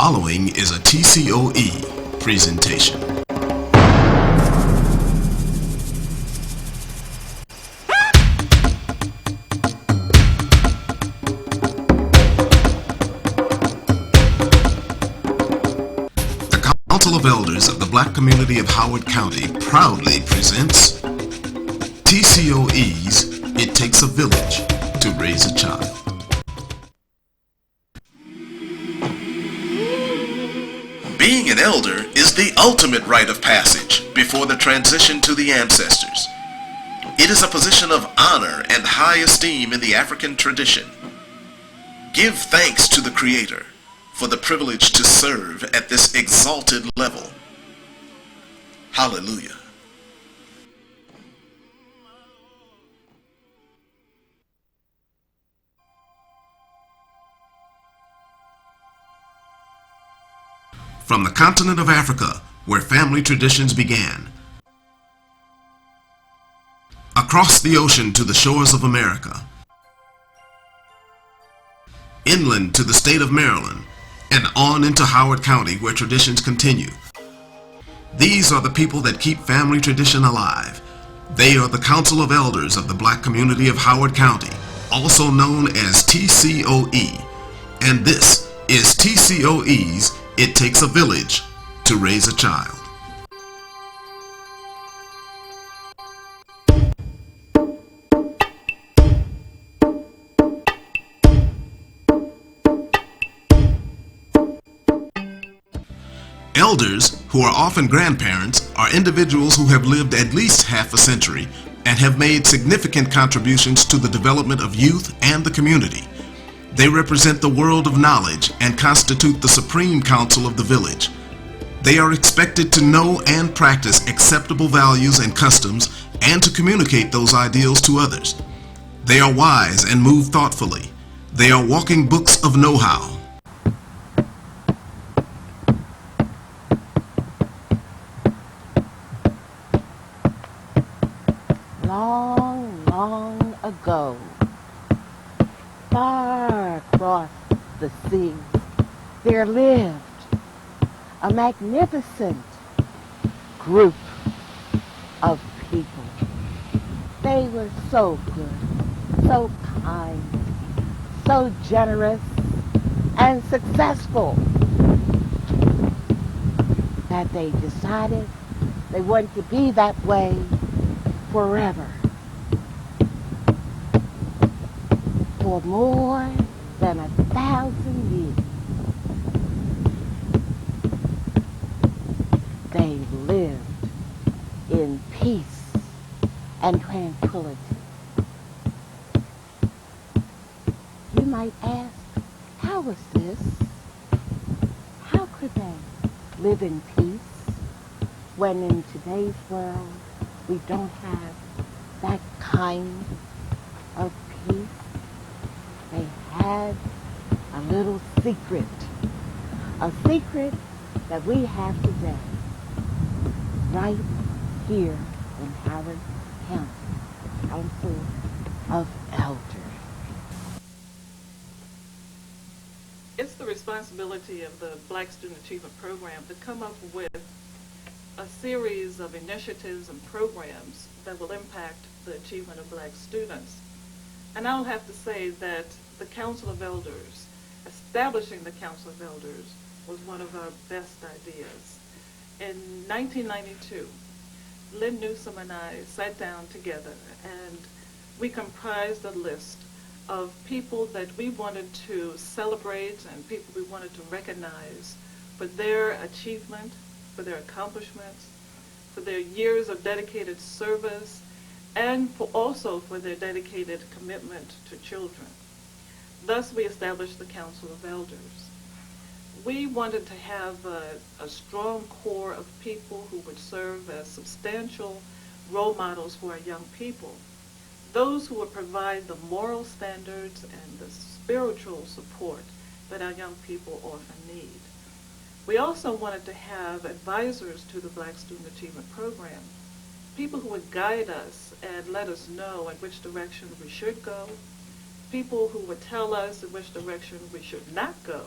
following is a TCOE presentation. The Council of Elders of the Black community of Howard County proudly presents TCOE's It Takes a Village to Raise a Child. Being an elder is the ultimate rite of passage before the transition to the ancestors. It is a position of honor and high esteem in the African tradition. Give thanks to the Creator for the privilege to serve at this exalted level. Hallelujah. From the continent of Africa, where family traditions began, across the ocean to the shores of America, inland to the state of Maryland, and on into Howard County, where traditions continue. These are the people that keep family tradition alive. They are the Council of Elders of the Black community of Howard County, also known as TCOE. And this is TCOE's It Takes a Village to Raise a Child. Elders, who are often grandparents, are individuals who have lived at least half a century and have made significant contributions to the development of youth and the community. They represent the world of knowledge and constitute the supreme council of the village. They are expected to know and practice acceptable values and customs and to communicate those ideals to others. They are wise and move thoughtfully. They are walking books of know-how. Long ago, far across the sea, there lived a magnificent group of people. They were so good, so kind, so generous, and successful that they decided they wanted to be that way forever. For more than 1,000 years, they lived in peace and tranquility. You might ask, how was this? How could they live in peace when in today's world we don't have that kind of peace? They had a little secret, a secret that we have today, right here in Howard County Council of Elders. It's the responsibility of the Black Student Achievement Program to come up with a series of initiatives and programs that will impact the achievement of Black students. And I'll have to say that the Council of Elders, establishing the Council of Elders, was one of our best ideas. In 1992, Lynn Newsom and I sat down together and we comprised a list of people that we wanted to celebrate and people we wanted to recognize for their achievement, for their accomplishments, for their years of dedicated service, and also for their dedicated commitment to children. Thus, we established the Council of Elders. We wanted to have a strong core of people who would serve as substantial role models for our young people, those who would provide the moral standards and the spiritual support that our young people often need. We also wanted to have advisors to the Black Student Achievement Program, people who would guide us and let us know in which direction we should go, people who would tell us in which direction we should not go,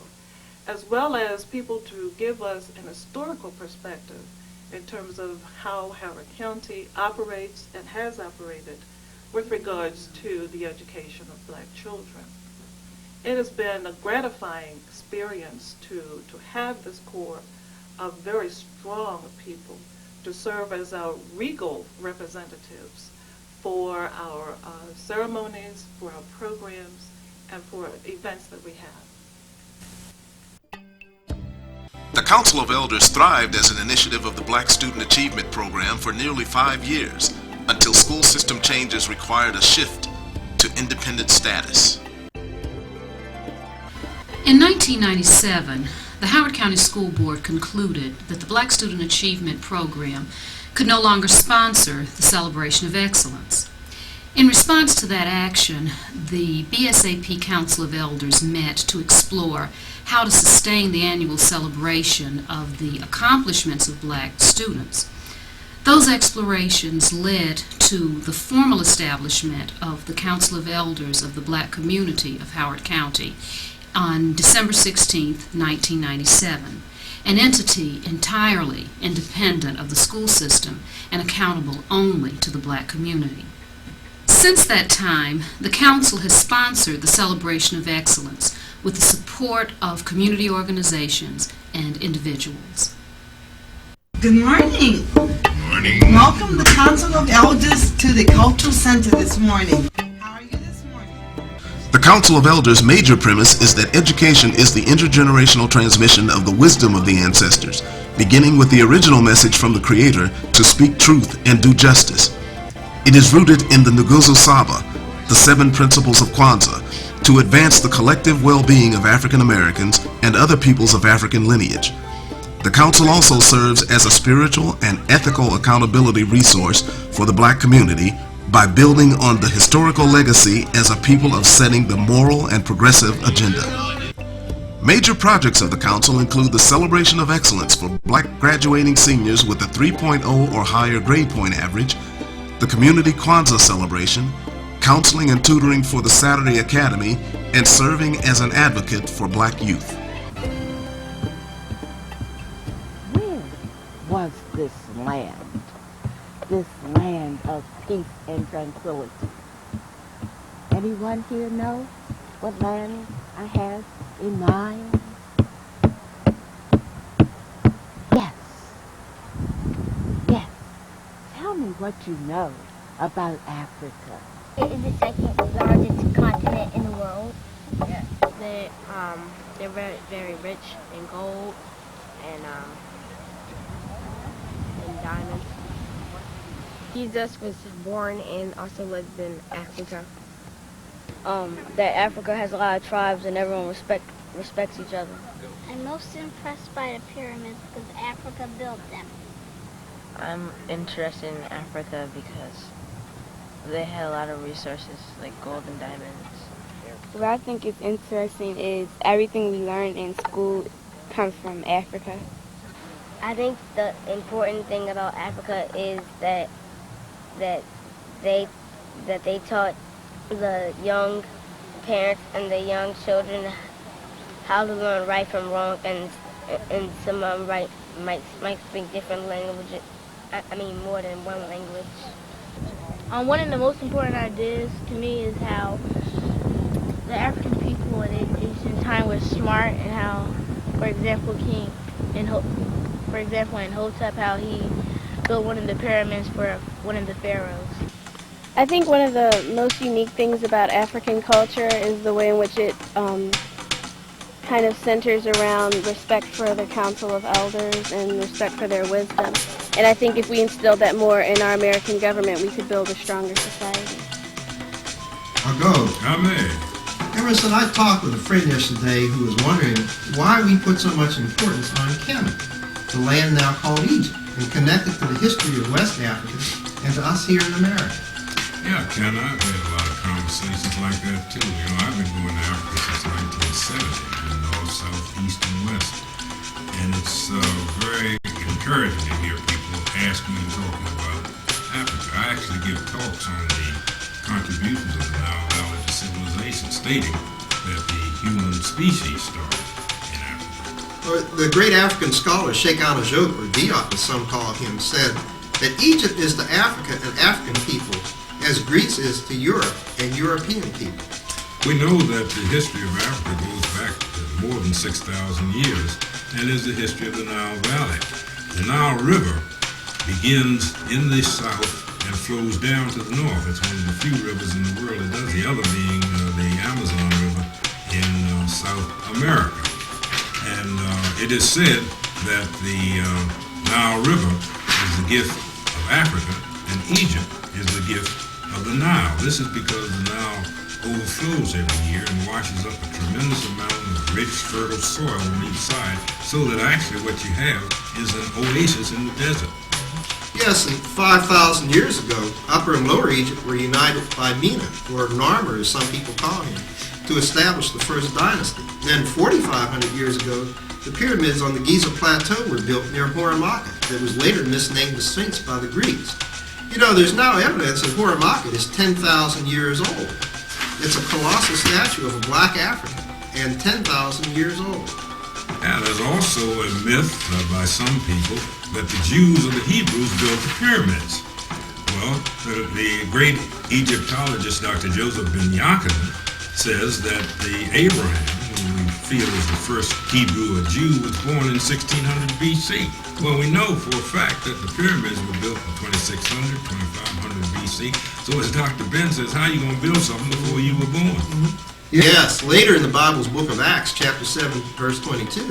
as well as people to give us an historical perspective in terms of how Howard County operates and has operated with regards to the education of black children. It has been a gratifying experience to have this corps of very strong people to serve as our regal representatives for our ceremonies, for our programs, and for events that we have. The Council of Elders thrived as an initiative of the Black Student Achievement Program for nearly 5 years, until school system changes required a shift to independent status. In 1997, the Howard County School Board concluded that the Black Student Achievement Program could no longer sponsor the Celebration of Excellence. In response to that action, the BSAP Council of Elders met to explore how to sustain the annual celebration of the accomplishments of black students. Those explorations led to the formal establishment of the Council of Elders of the Black Community of Howard County on December 16, 1997, an entity entirely independent of the school system and accountable only to the black community. Since that time, the Council has sponsored the Celebration of Excellence with the support of community organizations and individuals. Good morning. Morning. Welcome the Council of Elders to the Cultural Center this morning. How are you this morning? The Council of Elders' major premise is that education is the intergenerational transmission of the wisdom of the ancestors, beginning with the original message from the Creator to speak truth and do justice. It is rooted in the Nguzo Saba, the 7 principles of Kwanzaa, to advance the collective well-being of African Americans and other peoples of African lineage. The Council also serves as a spiritual and ethical accountability resource for the black community by building on the historical legacy as a people of setting the moral and progressive agenda. Major projects of the Council include the Celebration of Excellence for black graduating seniors with a 3.0 or higher grade point average, the Community Kwanzaa Celebration, counseling and tutoring for the Saturday Academy, and serving as an advocate for black youth. Where was this land of peace and tranquility? Anyone here know what land I have in mind? Yes. Tell me what you know about Africa. It is the second largest continent in the world. Yeah, they're very, very rich in gold and diamonds. Jesus was born and also lived in Africa. That Africa has a lot of tribes and everyone respects each other. I'm most impressed by the pyramids because Africa built them. I'm interested in Africa because they had a lot of resources like gold and diamonds. What I think is interesting is everything we learn in school comes from Africa. I think the important thing about Africa is that they taught the young parents and the young children how to learn right from wrong, and some of them might speak different languages. I mean, more than one language. One of the most important ideas to me is how the African people in ancient time were smart, and how, for example, in Hotep, how he built one of the pyramids for one of the pharaohs. I think one of the most unique things about African culture is the way in which it kind of centers around respect for the Council of Elders and respect for their wisdom. And I think if we instilled that more in our American government, we could build a stronger society. I'll go. Amen. Emerson, I talked with a friend yesterday who was wondering why we put so much importance on Kemet, the land now called Egypt, and connected to the history of West Africa and to us here in America. Yeah, Ken, I've had a lot of conversations like that too. You know, I've been going to Africa since 1970, in North, South, East, and West. And it's very encouraging to hear people asking and talking about Africa. I actually give talks on the contributions of the Nile Valley to civilization, stating that the human species started in Africa. The great African scholar Sheikh Anajoke, or Diop as some call him, said that Egypt is to Africa and African people as Greece is to Europe and European people. We know that the history of Africa goes back to more than 6,000 years and is the history of the Nile Valley. The Nile River begins in the south and flows down to the north. It's one of the few rivers in the world that does, the other being the Amazon River in South America. And it is said that the Nile River is the gift of Africa and Egypt is the gift of the Nile. This is because the Nile overflows every year and washes up a tremendous amount of rich, fertile soil on each side, so that actually what you have is an oasis in the desert. Yes, and 5,000 years ago, Upper and Lower Egypt were united by Mena, or Narmer as some people call him, to establish the first dynasty. Then 4,500 years ago, the pyramids on the Giza Plateau were built near Horamaka that was later misnamed the Sphinx by the Greeks. You know, there's now evidence that Horamaka is 10,000 years old. It's a colossal statue of a black African and 10,000 years old. And there's also a myth by some people that the Jews or the Hebrews built the pyramids. Well, the great Egyptologist Dr. Joseph Ben Yaakov says that the Abraham, who we feel is the first Hebrew or Jew, was born in 1600 BC. Well, we know for a fact that the pyramids were built in 2600, 2500 BC. So as Dr. Ben says, how are you going to build something before you were born? Yes, later in the Bible's book of Acts, chapter 7, verse 22,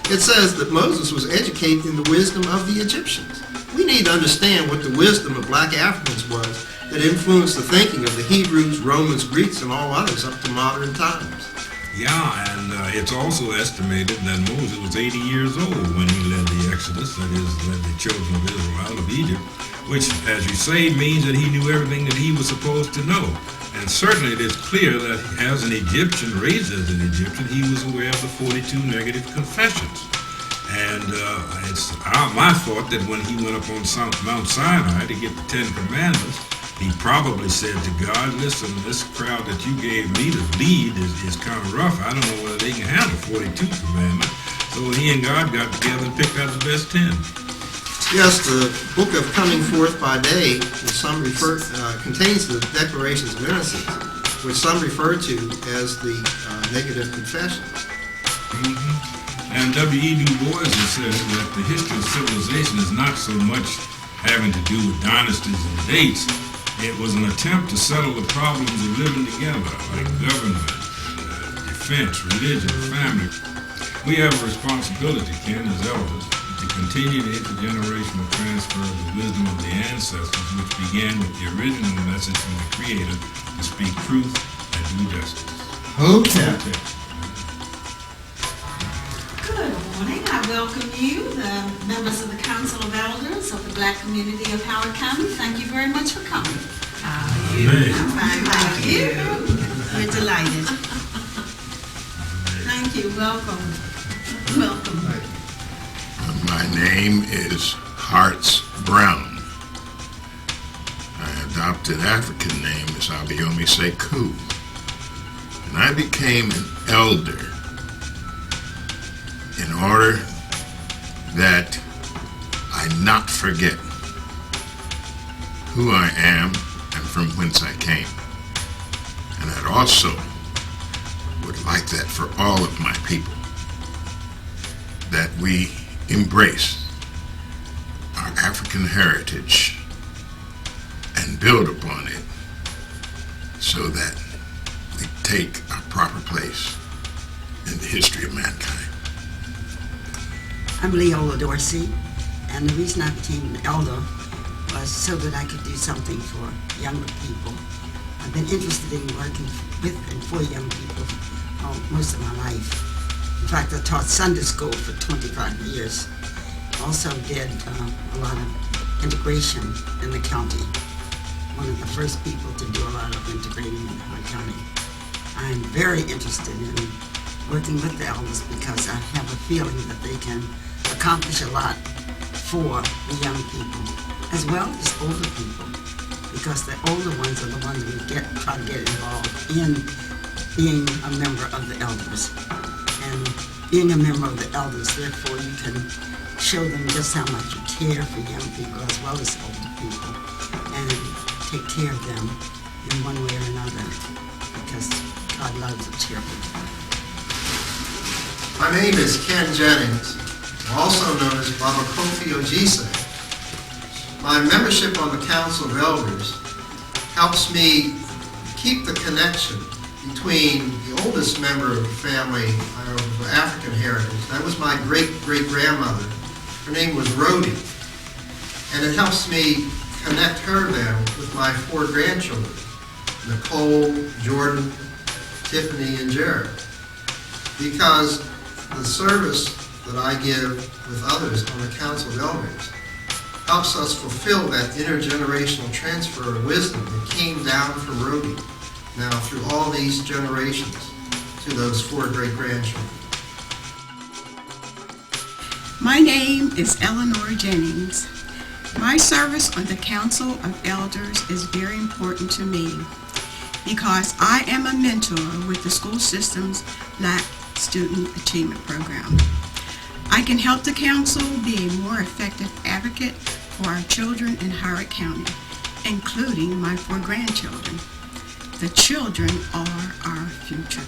it says that Moses was educated in the wisdom of the Egyptians. We need to understand what the wisdom of black Africans was that influenced the thinking of the Hebrews, Romans, Greeks, and all others up to modern times. Yeah, and it's also estimated that Moses was 80 years old when he led the Exodus, that is, led the children of Israel out of Egypt, which, as you say, means that he knew everything that he was supposed to know. And certainly it is clear that as an Egyptian, raised as an Egyptian, he was aware of the 42 negative confessions. And it's my thought that when he went up on Mount Sinai to get the Ten Commandments, he probably said to God, listen, this crowd that you gave me to lead is kind of rough. I don't know whether they can handle 42 commandments. So he and God got together and picked out the best 10. Yes, the book of Coming Forth by Day, which some contains the Declarations of Innocence, which some refer to as the negative confessions. Mm-hmm. And W.E. Du Bois has said that the history of civilization is not so much having to do with dynasties and dates. It was an attempt to settle the problems of living together, like government, defense, religion, family. We have a responsibility, Ken, as elders, to continue the intergenerational transfer of the wisdom of the ancestors, which began with the original message from the Creator to speak truth and do justice. Okay. Good morning. I welcome you, the members of the Council of Elders of the Black community of Howard County. Thank you very much for coming. How are you? Fine, thank you. We're delighted. Thank you. Welcome. Welcome. My name is Hartz Brown. My adopted African name is Abiomi Sekou. And I became an elder in order that I not forget who I am and from whence I came. And I also would like that for all of my people, that we embrace our African heritage and build upon it so that we take our proper place in the history of mankind. I'm Leola Dorsey, and the reason I became an elder was so that I could do something for younger people. I've been interested in working with and for young people most of my life. In fact, I taught Sunday school for 25 years. Also did a lot of integration in the county. One of the first people to do a lot of integrating in our county. I'm very interested in working with the elders because I have a feeling that they can accomplish a lot for the young people as well as older people, because the older ones are the ones who try to get involved in being a member of the elders. And being a member of the elders, therefore you can show them just how much you care for young people as well as older people, and take care of them in one way or another, because God loves a cheerful child. My name is Ken Jennings, also known as Baba Kofi Ojise. My membership on the Council of Elders helps me keep the connection between the oldest member of the family of African heritage. That was my great-great-grandmother. Her name was Rhodey. And it helps me connect her then with my 4 grandchildren, Nicole, Jordan, Tiffany, and Jared. Because the service that I give with others on the Council of Elders helps us fulfill that intergenerational transfer of wisdom that came down from Rhodey now through all these generations to those 4 great-grandchildren. My name is Eleanor Jennings. My service on the Council of Elders is very important to me because I am a mentor with the school system's Black Student Achievement Program. I can help the council be a more effective advocate for our children in Howard County, including my 4 grandchildren. The children are our future.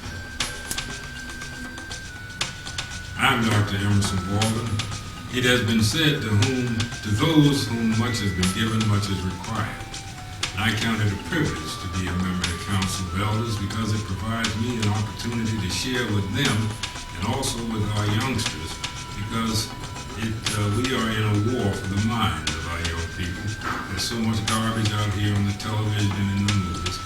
I'm Dr. Emerson Walden. It has been said to those whom much has been given, much is required. I count it a privilege to be a member of the Council of Elders because it provides me an opportunity to share with them and also with our youngsters, because we are in a war for the minds of our young people. There's so much garbage out here on the television and in the movies.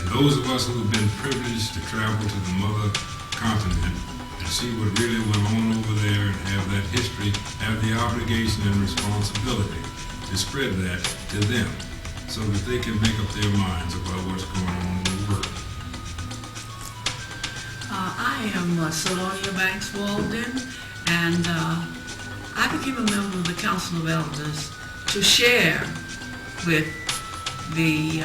And those of us who have been privileged to travel to the mother continent and see what really went on over there and have that history, have the obligation and responsibility to spread that to them so that they can make up their minds about what's going on in the world. I am Salonia Banks Walden, and I became a member of the Council of Elders to share with the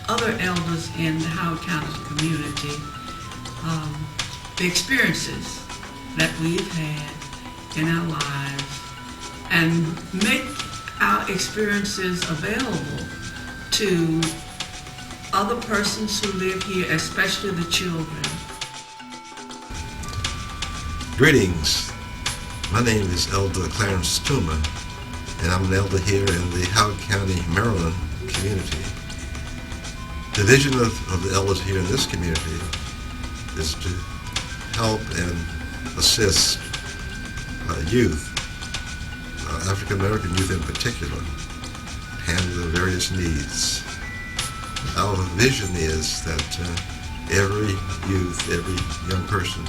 other elders in the Howard County community the experiences that we've had in our lives and make our experiences available to other persons who live here, especially the children. Greetings. My name is Elder Clarence Toomer, and I'm an elder here in the Howard County, Maryland community. The vision of the elders here in this community is to help and assist youth, African American youth in particular, handle the various needs. Our vision is that every youth, every young person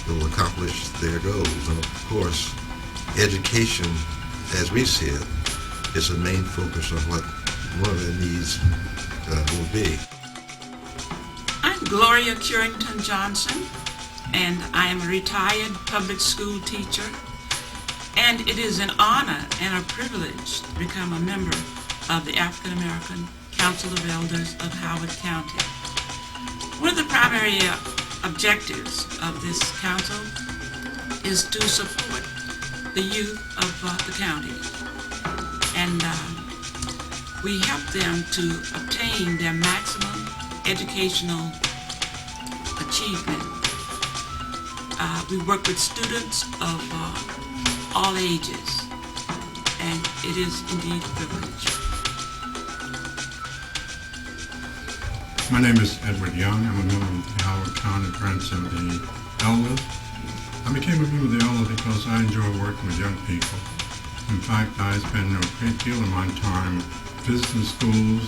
will accomplish their goals. And of course, education, as we see it, is the main focus of what one of their needs will be. I'm Gloria Curington Johnson, and I am a retired public school teacher. And it is an honor and a privilege to become a member of the African American Council of Elders of Howard County. One of the primary objectives of this council is to support the youth of the county, and we help them to obtain their maximum educational achievement. We work with students of all ages, and it is indeed a privilege. My name is Edward Young. I'm a member of the Howard County branch of the Elders. I became a member of the Elders because I enjoy working with young people. In fact, I spend a great deal of my time visiting schools,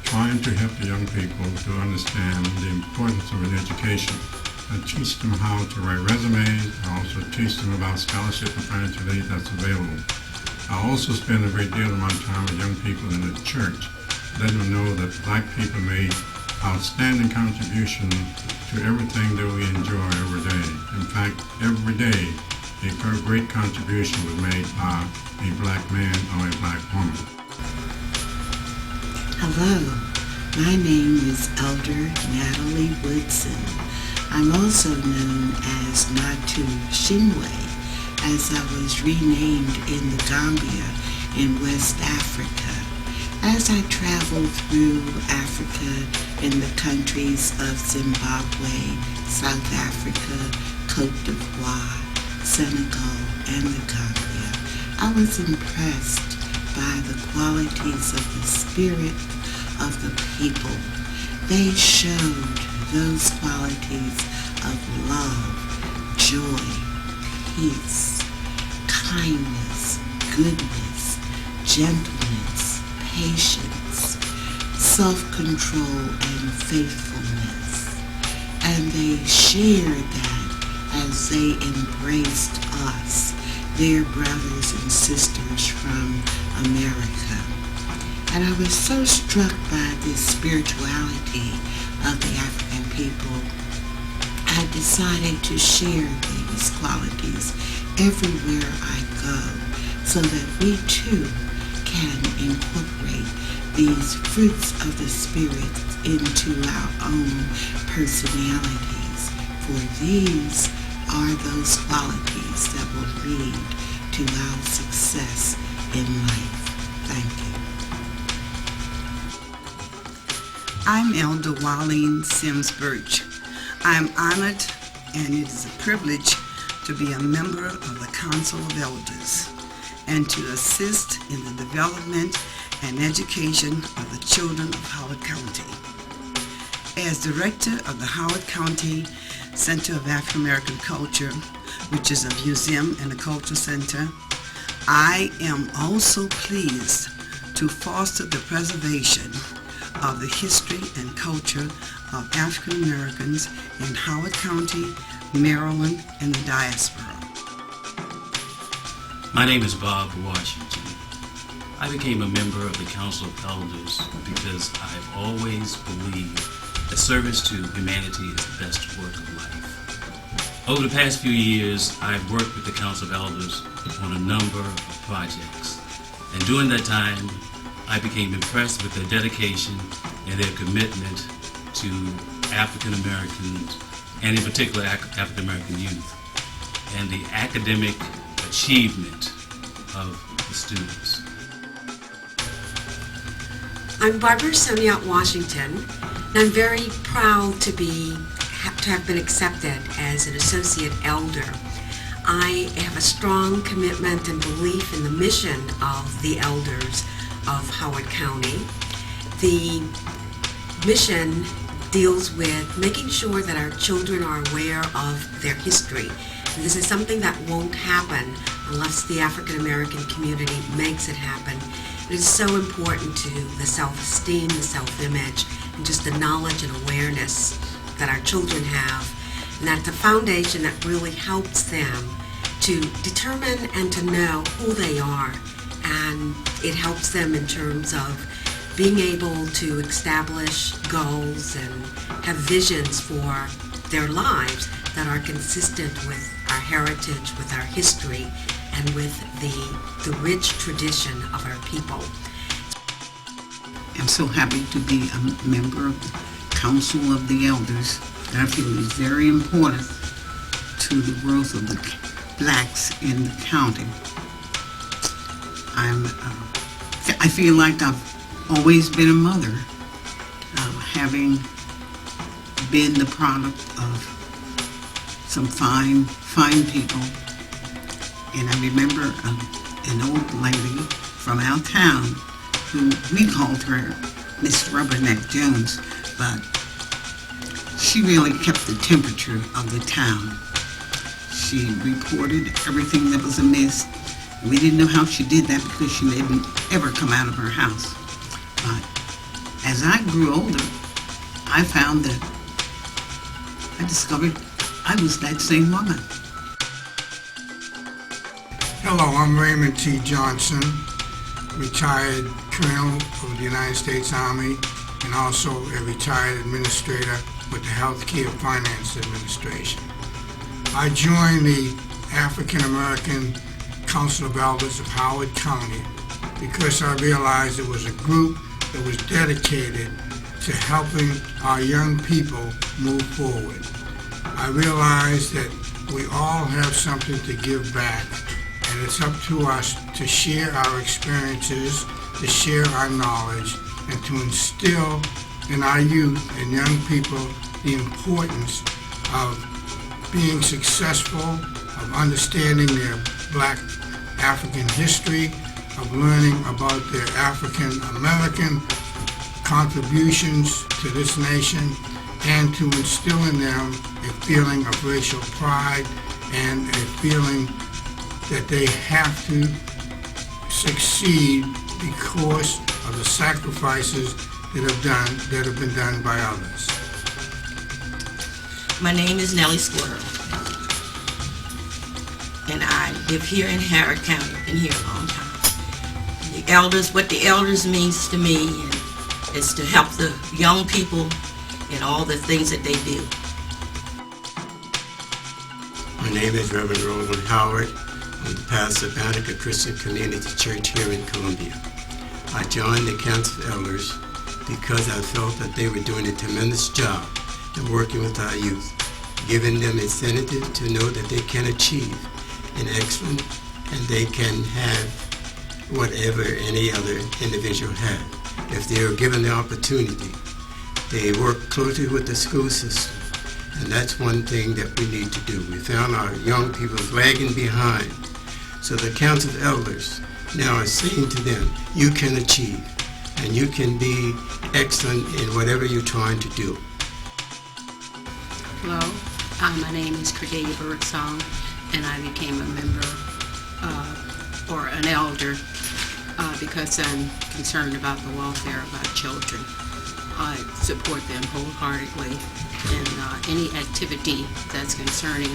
trying to help the young people to understand the importance of an education. I teach them how to write resumes. I also teach them about scholarship and financial aid that's available. I also spend a great deal of my time with young people in the church, letting them know that Black people made outstanding contribution to everything that we enjoy every day. In fact, every day, a great contribution was made by a Black man or a Black woman. Hello, my name is Elder Natalie Woodson. I'm also known as Natu Shinwe, as I was renamed in the Gambia in West Africa. As I traveled through Africa in the countries of Zimbabwe, South Africa, Cote d'Ivoire, Senegal, and the Gambia, I was impressed by the qualities of the spirit of the people. They showed those qualities of love, joy, peace, kindness, goodness, gentleness, patience, self-control, and faithfulness. And they shared that as they embraced us, their brothers and sisters from America. And I was so struck by this spirituality of the African people, I decided to share these qualities everywhere I go so that we too can incorporate these fruits of the Spirit into our own personalities. For these are those qualities that will lead to our success in life. Thank you. I'm Elder Walden Sims Birch. I'm honored, and it is a privilege to be a member of the Council of Elders and to assist in the development and education of the children of Howard County. As director of the Howard County Center of African American Culture, which is a museum and a cultural center, I am also pleased to foster the preservation of the history and culture of African Americans in Howard County, Maryland, and the diaspora. My name is Bob Washington. I became a member of the Council of Elders because I've always believed that service to humanity is the best work of life. Over the past few years, I've worked with the Council of Elders on a number of projects. And during that time, I became impressed with their dedication and their commitment to African Americans, and in particular African American youth, and the academic achievement of the students. I'm Barbara Sonia Washington, and I'm very proud to have been accepted as an associate elder. I have a strong commitment and belief in the mission of the elders of Howard County. The mission deals with making sure that our children are aware of their history. And this is something that won't happen unless the African American community makes it happen. It is so important to the self-esteem, the self-image, and just the knowledge and awareness that our children have. And that's a foundation that really helps them to determine and to know who they are. And it helps them in terms of being able to establish goals and have visions for their lives that are consistent with our heritage, with our history, and with the rich tradition of our people. I'm so happy to be a member of the Council of the Elders. I feel is very important to the growth of the blacks in the county. I feel like I've always been a mother, having been the product of some fine people. And I remember an old lady from our town who we called her Miss Rubberneck Jones, but she really kept the temperature of the town. She reported everything that was amiss. We didn't know how she did that because she didn't ever come out of her house. But as I grew older, I found that I discovered I was that same woman. Hello, I'm Raymond T. Johnson, retired colonel of the United States Army and also a retired administrator with the Healthcare Finance Administration. I joined the African American Council of Elders of Howard County because I realized it was a group that was dedicated to helping our young people move forward. I realized that we all have something to give back, and it's up to us to share our experiences, to share our knowledge, and to instill in our youth and young people the importance of being successful, of understanding their Black African history, of learning about their African American contributions to this nation, and to instill in them a feeling of racial pride and a feeling that they have to succeed because of the sacrifices that have been done by others. My name is Nellie Squirrell, and I live here in Howard County. Been here a long time. The elders, what the elders means to me is to help the young people in all the things that they do. My name is Reverend Roland Howard. I'm the pastor of Banneker Christian Community Church here in Columbia. I joined the Council of Elders because I felt that they were doing a tremendous job in working with our youth, giving them incentive to know that they can achieve an excellent and they can have whatever any other individual had. If they are given the opportunity, they work closely with the school system, and that's one thing that we need to do. We found our young people lagging behind, so the Council of Elders now are saying to them, you can achieve, and you can be excellent in whatever you're trying to do. Hello, my name is Cordelia Birdsong, and I became a member or an elder because I'm concerned about the welfare of our children. I support them wholeheartedly in any activity that's concerning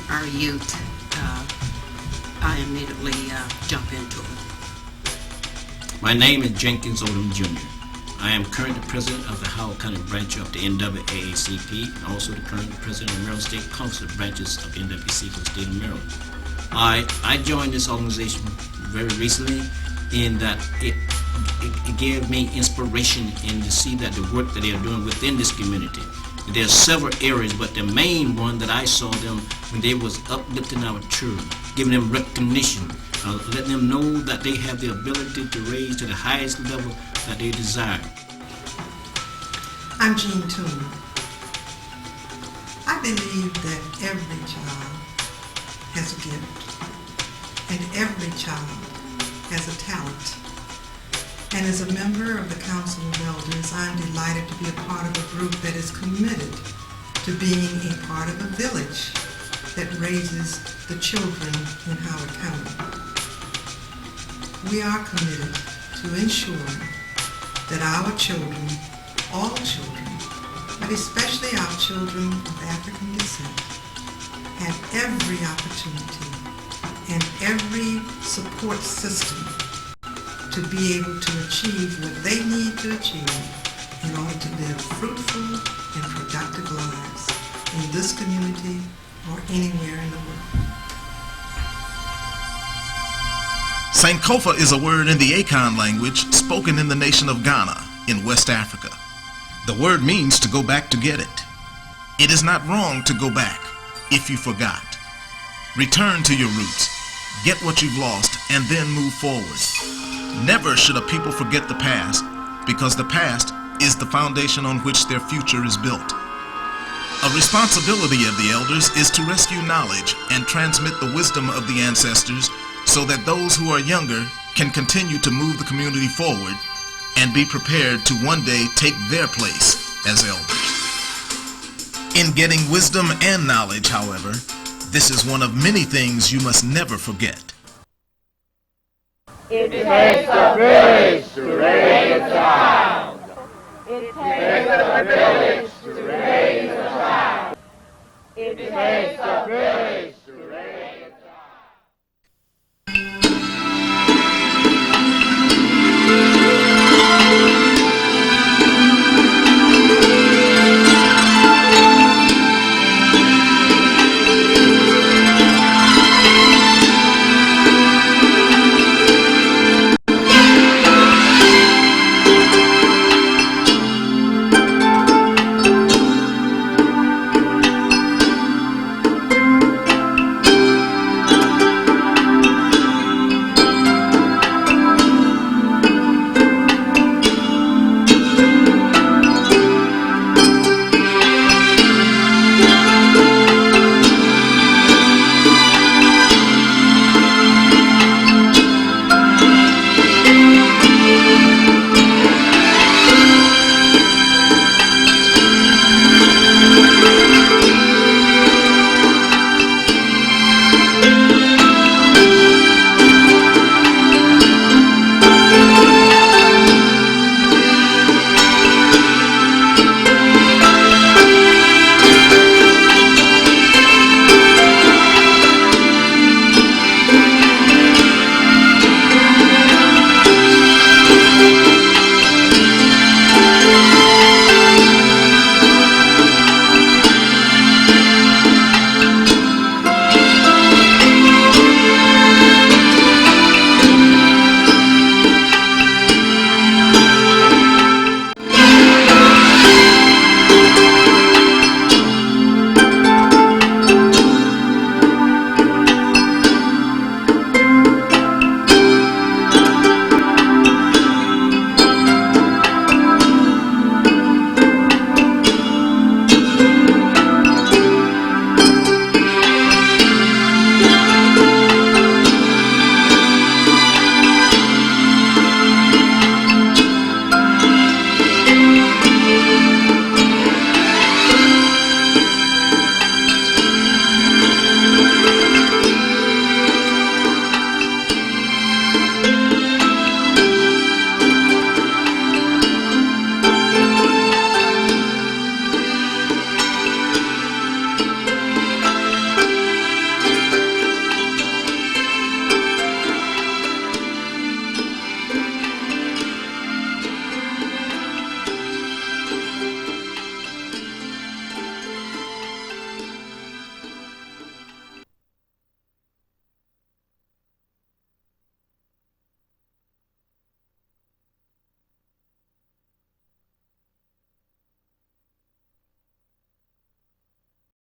our youth. I immediately jump into it. My name is Jenkins Odom Jr. I am currently president of the Howard County branch of the NAACP and also the current president of the Maryland State Council of branches of NWC for the state of Maryland. I joined this organization very recently in that it gave me inspiration in to see that the work that they are doing within this community. There are several areas, but the main one that I saw them when they was uplifting our children, giving them recognition, letting them know that they have the ability to raise to the highest level that they desire. I'm Jean Toomer. I believe that every child has a gift, and every child has a talent. And as a member of the Council of Elders, I'm delighted to be a part of a group that is committed to being a part of a village that raises the children in Howard County. We are committed to ensuring that our children, all children, but especially our children of African descent, have every opportunity and every support system to be able to achieve what they need to achieve in order to live fruitful and productive lives in this community or anywhere in the world. Sankofa is a word in the Akan language spoken in the nation of Ghana in West Africa. The word means to go back to get it. It is not wrong to go back if you forgot. Return to your roots, get what you've lost, and then move forward. Never should a people forget the past, because the past is the foundation on which their future is built. A responsibility of the elders is to rescue knowledge and transmit the wisdom of the ancestors so that those who are younger can continue to move the community forward and be prepared to one day take their place as elders. In getting wisdom and knowledge, however, this is one of many things you must never forget. It takes a village to raise a child. It takes a village to raise a child. It takes a village